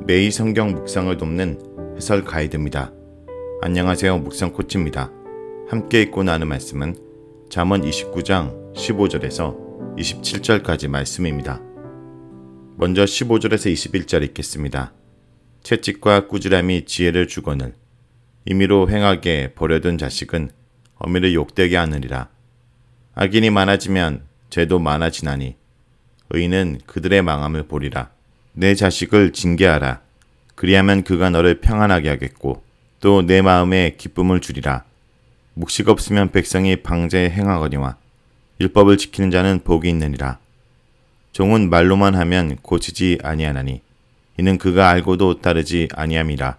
매일 성경 묵상을 돕는 해설 가이드입니다. 안녕하세요. 묵상 코치입니다. 함께 읽고 나눈 말씀은 잠언 29장 15절에서 27절까지 말씀입니다. 먼저 15절에서 21절 읽겠습니다. 채찍과 꾸지람이 지혜를 주거늘 임의로 행하게 버려둔 자식은 어미를 욕되게 하느니라. 악인이 많아지면 죄도 많아지나니 의인은 그들의 망함을 보리라. 내 자식을 징계하라. 그리하면 그가 너를 평안하게 하겠고 또 내 마음에 기쁨을 주리라. 묵식 없으면 백성이 방자에 행하거니와 율법을 지키는 자는 복이 있느니라. 종은 말로만 하면 고치지 아니하나니 이는 그가 알고도 따르지 아니함이라.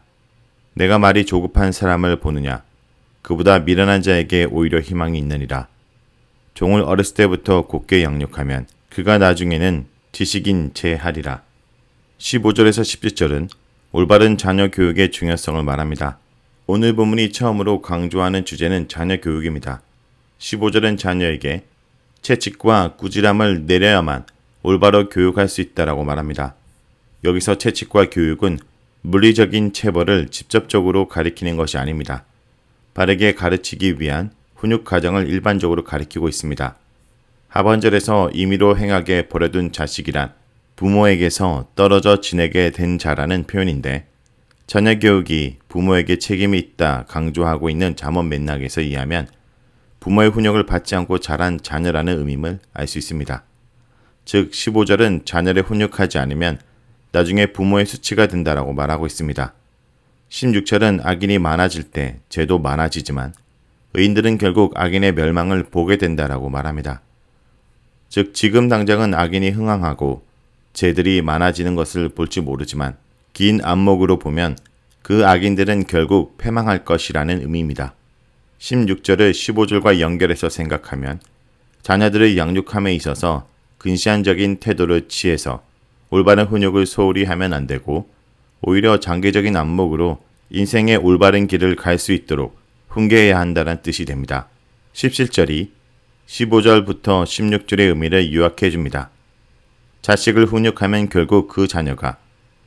내가 말이 조급한 사람을 보느냐 그보다 미련한 자에게 오히려 희망이 있느니라. 종을 어렸을 때부터 곧게 양육하면 그가 나중에는 지식인 채 하리라. 15절에서 17절은 올바른 자녀 교육의 중요성을 말합니다. 오늘 본문이 처음으로 강조하는 주제는 자녀 교육입니다. 15절은 자녀에게 채찍과 꾸지람을 내려야만 올바로 교육할 수 있다라고 말합니다. 여기서 채찍과 교육은 물리적인 체벌을 직접적으로 가리키는 것이 아닙니다. 바르게 가르치기 위한 훈육 과정을 일반적으로 가리키고 있습니다. 하반절에서 임의로 행하게 버려둔 자식이란 부모에게서 떨어져 지내게 된 자라는 표현인데 자녀 교육이 부모에게 책임이 있다 강조하고 있는 잠언 맥락에서 이해하면 부모의 훈육을 받지 않고 자란 자녀라는 의미를 알 수 있습니다. 즉 15절은 자녀를 훈육하지 않으면 나중에 부모의 수치가 된다라고 말하고 있습니다. 16절은 악인이 많아질 때 죄도 많아지지만 의인들은 결국 악인의 멸망을 보게 된다라고 말합니다. 즉 지금 당장은 악인이 흥황하고 죄들이 많아지는 것을 볼지 모르지만 긴 안목으로 보면 그 악인들은 결국 패망할 것이라는 의미입니다. 16절을 15절과 연결해서 생각하면 자녀들의 양육함에 있어서 근시안적인 태도를 취해서 올바른 훈육을 소홀히 하면 안 되고 오히려 장기적인 안목으로 인생의 올바른 길을 갈 수 있도록 훈계해야 한다는 뜻이 됩니다. 17절이 15절부터 16절의 의미를 요약해 줍니다. 자식을 훈육하면 결국 그 자녀가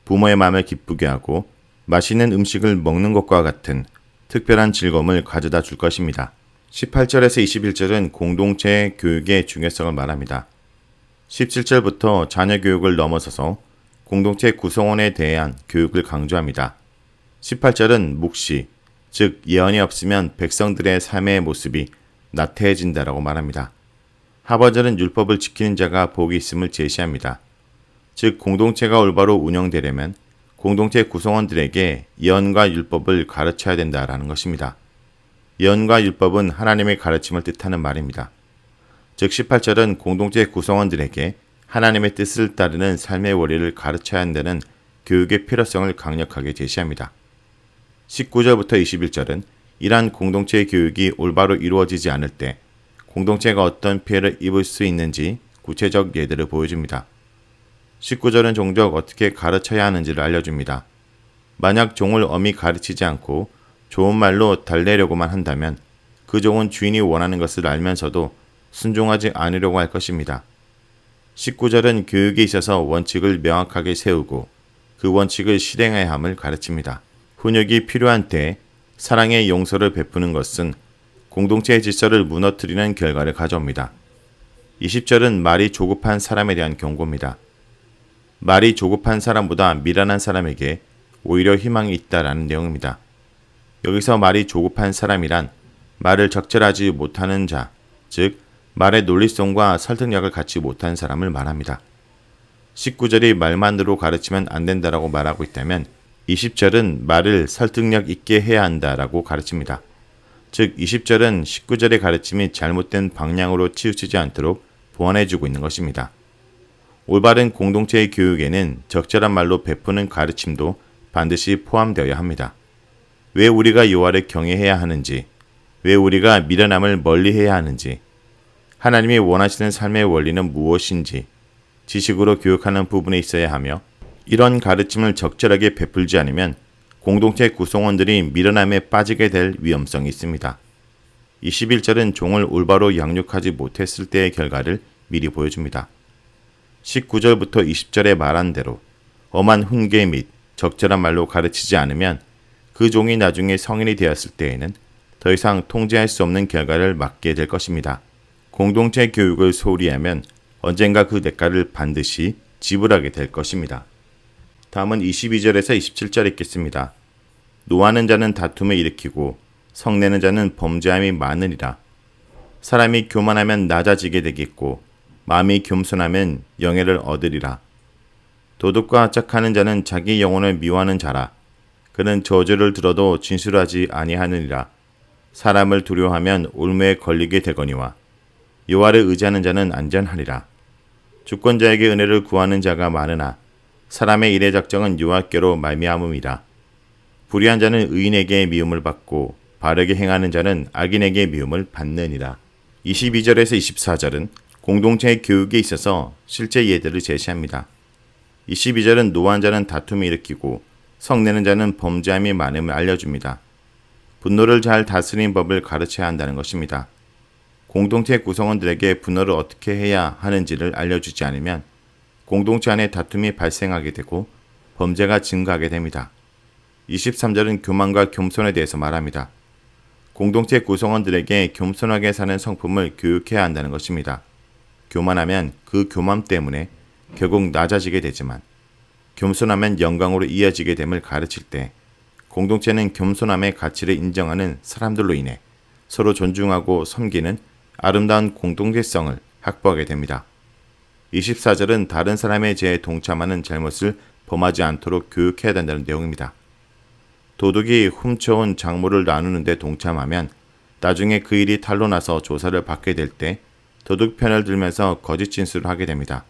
부모의 마음을 기쁘게 하고 맛있는 음식을 먹는 것과 같은 특별한 즐거움을 가져다 줄 것입니다. 18절에서 21절은 공동체 교육의 중요성을 말합니다. 17절부터 자녀 교육을 넘어서서 공동체 구성원에 대한 교육을 강조합니다. 18절은 묵시, 즉 예언이 없으면 백성들의 삶의 모습이 나태해진다라고 말합니다. 하반절은 율법을 지키는 자가 복이 있음을 제시합니다. 즉 공동체가 올바로 운영되려면 공동체 구성원들에게 예언과 율법을 가르쳐야 된다라는 것입니다. 예언과 율법은 하나님의 가르침을 뜻하는 말입니다. 즉 18절은 공동체 구성원들에게 하나님의 뜻을 따르는 삶의 원리를 가르쳐야 한다는 교육의 필요성을 강력하게 제시합니다. 19절부터 21절은 이러한 공동체 교육이 올바로 이루어지지 않을 때 공동체가 어떤 피해를 입을 수 있는지 구체적 예들을 보여줍니다. 19절은 종적 어떻게 가르쳐야 하는지를 알려줍니다. 만약 종을 엄히 가르치지 않고 좋은 말로 달래려고만 한다면 그 종은 주인이 원하는 것을 알면서도 순종하지 않으려고 할 것입니다. 19절은 교육에 있어서 원칙을 명확하게 세우고 그 원칙을 실행해야 함을 가르칩니다. 훈육이 필요한 때 사랑의 용서를 베푸는 것은 공동체의 질서를 무너뜨리는 결과를 가져옵니다. 20절은 말이 조급한 사람에 대한 경고입니다. 말이 조급한 사람보다 미련한 사람에게 오히려 희망이 있다라는 내용입니다. 여기서 말이 조급한 사람이란 말을 적절하지 못하는 자, 즉 말의 논리성과 설득력을 갖지 못한 사람을 말합니다. 19절이 말만으로 가르치면 안 된다라고 말하고 있다면 20절은 말을 설득력 있게 해야 한다라고 가르칩니다. 즉 20절은 19절의 가르침이 잘못된 방향으로 치우치지 않도록 보완해주고 있는 것입니다. 올바른 공동체의 교육에는 적절한 말로 베푸는 가르침도 반드시 포함되어야 합니다. 왜 우리가 여호와를 경외해야 하는지, 왜 우리가 미련함을 멀리해야 하는지, 하나님이 원하시는 삶의 원리는 무엇인지 지식으로 교육하는 부분에 있어야 하며 이런 가르침을 적절하게 베풀지 않으면 공동체 구성원들이 미련함에 빠지게 될 위험성이 있습니다. 21절은 종을 올바로 양육하지 못했을 때의 결과를 미리 보여줍니다. 19절부터 20절에 말한 대로 엄한 훈계 및 적절한 말로 가르치지 않으면 그 종이 나중에 성인이 되었을 때에는 더 이상 통제할 수 없는 결과를 맞게 될 것입니다. 공동체 교육을 소홀히 하면 언젠가 그 대가를 반드시 지불하게 될 것입니다. 다음은 22절에서 27절 읽겠습니다. 노하는 자는 다툼을 일으키고 성내는 자는 범죄함이 많으리라. 사람이 교만하면 낮아지게 되겠고 마음이 겸손하면 영예를 얻으리라. 도둑과 짝하는 자는 자기 영혼을 미워하는 자라. 그는 저주를 들어도 진술하지 아니하느니라. 사람을 두려워하면 올무에 걸리게 되거니와 여호와를 의지하는 자는 안전하리라. 주권자에게 은혜를 구하는 자가 많으나 사람의 일의 작정은 여호와께로 말미암음이라. 불의한 자는 의인에게 미움을 받고 바르게 행하는 자는 악인에게 미움을 받느니라. 22절에서 24절은 공동체의 교육에 있어서 실제 예들을 제시합니다. 22절은 노한 자는 다툼을 일으키고 성내는 자는 범죄함이 많음을 알려줍니다. 분노를 잘 다스리는 법을 가르쳐야 한다는 것입니다. 공동체 구성원들에게 분노를 어떻게 해야 하는지를 알려주지 않으면 공동체 안에 다툼이 발생하게 되고 범죄가 증가하게 됩니다. 23절은 교만과 겸손에 대해서 말합니다. 공동체 구성원들에게 겸손하게 사는 성품을 교육해야 한다는 것입니다. 교만하면 그 교만 때문에 결국 낮아지게 되지만 겸손하면 영광으로 이어지게 됨을 가르칠 때 공동체는 겸손함의 가치를 인정하는 사람들로 인해 서로 존중하고 섬기는 아름다운 공동체성을 확보하게 됩니다. 24절은 다른 사람의 죄에 동참하는 잘못을 범하지 않도록 교육해야 된다는 내용입니다. 도둑이 훔쳐온 작물을 나누는 데 동참하면 나중에 그 일이 탄로 나서 조사를 받게 될 때 도둑 편을 들면서 거짓 진술을 하게 됩니다.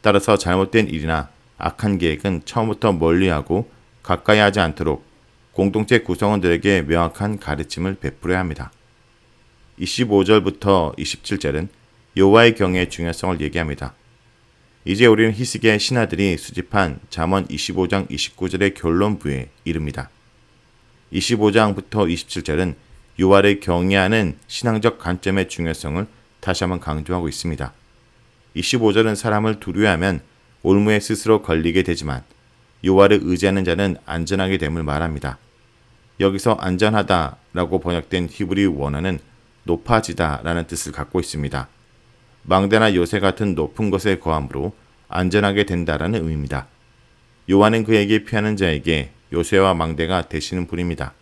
따라서 잘못된 일이나 악한 계획은 처음부터 멀리하고 가까이 하지 않도록 공동체 구성원들에게 명확한 가르침을 베풀어야 합니다. 25절부터 27절은 여호와의 경외의 중요성을 얘기합니다. 이제 우리는 히스기야의 신하들이 수집한 잠언 25장 29절의 결론부에 이릅니다. 25장부터 27절은 여호와를 경외하는 신앙적 관점의 중요성을 다시 한번 강조하고 있습니다. 25절은 사람을 두려워하면 올무에 스스로 걸리게 되지만 여호와를 의지하는 자는 안전하게 됨을 말합니다. 여기서 안전하다라고 번역된 히브리 원어는 높아지다라는 뜻을 갖고 있습니다. 망대나 요새 같은 높은 것에 거함으로 안전하게 된다라는 의미입니다. 여호와는 그에게 피하는 자에게 요새와 망대가 되시는 분입니다.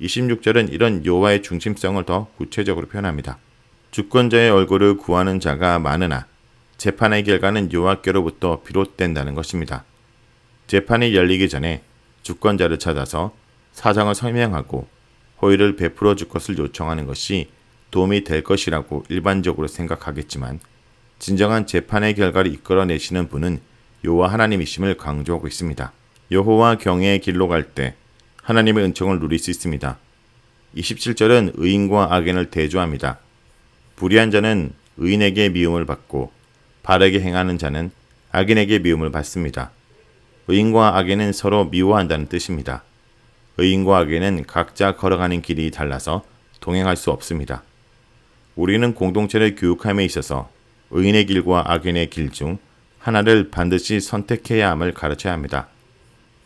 26절은 이런 여호와의 중심성을 더 구체적으로 표현합니다. 주권자의 얼굴을 구하는 자가 많으나 재판의 결과는 여호와께로부터 비롯된다는 것입니다. 재판이 열리기 전에 주권자를 찾아서 사정을 설명하고 호의를 베풀어 줄 것을 요청하는 것이 도움이 될 것이라고 일반적으로 생각하겠지만 진정한 재판의 결과를 이끌어내시는 분은 여호와 하나님이심을 강조하고 있습니다. 여호와 경외의 길로 갈 때 하나님의 은총을 누릴 수 있습니다. 27절은 의인과 악인을 대조합니다. 불의한 자는 의인에게 미움을 받고 바르게 행하는 자는 악인에게 미움을 받습니다. 의인과 악인은 서로 미워한다는 뜻입니다. 의인과 악인은 각자 걸어가는 길이 달라서 동행할 수 없습니다. 우리는 공동체를 교육함에 있어서 의인의 길과 악인의 길 중 하나를 반드시 선택해야 함을 가르쳐야 합니다.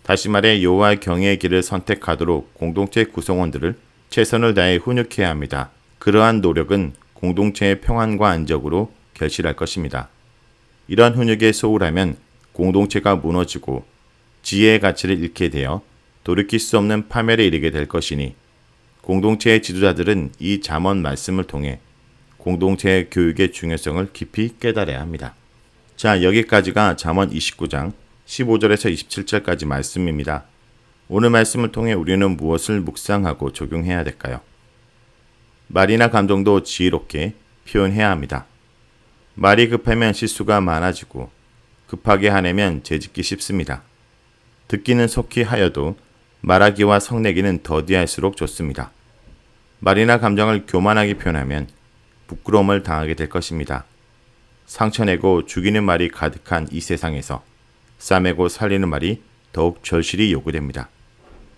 다시 말해 여호와의 경외의 길을 선택하도록 공동체 구성원들을 최선을 다해 훈육해야 합니다. 그러한 노력은 공동체의 평안과 안정으로 결실할 것입니다. 이러한 훈육에 소홀하면 공동체가 무너지고 지혜의 가치를 잃게 되어 돌이킬 수 없는 파멸에 이르게 될 것이니 공동체의 지도자들은 이 잠언 말씀을 통해 공동체의 교육의 중요성을 깊이 깨달아야 합니다. 자, 여기까지가 잠언 29장 15절에서 27절까지 말씀입니다. 오늘 말씀을 통해 우리는 무엇을 묵상하고 적용해야 될까요? 말이나 감정도 지혜롭게 표현해야 합니다. 말이 급하면 실수가 많아지고 급하게 하내면 죄짓기 쉽습니다. 듣기는 속히 하여도 말하기와 성내기는 더디할수록 좋습니다. 말이나 감정을 교만하게 표현하면 부끄러움을 당하게 될 것입니다. 상처내고 죽이는 말이 가득한 이 세상에서 싸매고 살리는 말이 더욱 절실히 요구됩니다.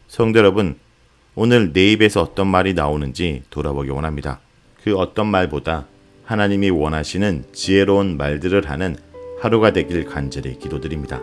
성도 여러분, 오늘 내 입에서 어떤 말이 나오는지 돌아보기 원합니다. 그 어떤 말보다 하나님이 원하시는 지혜로운 말들을 하는 하루가 되길 간절히 기도드립니다.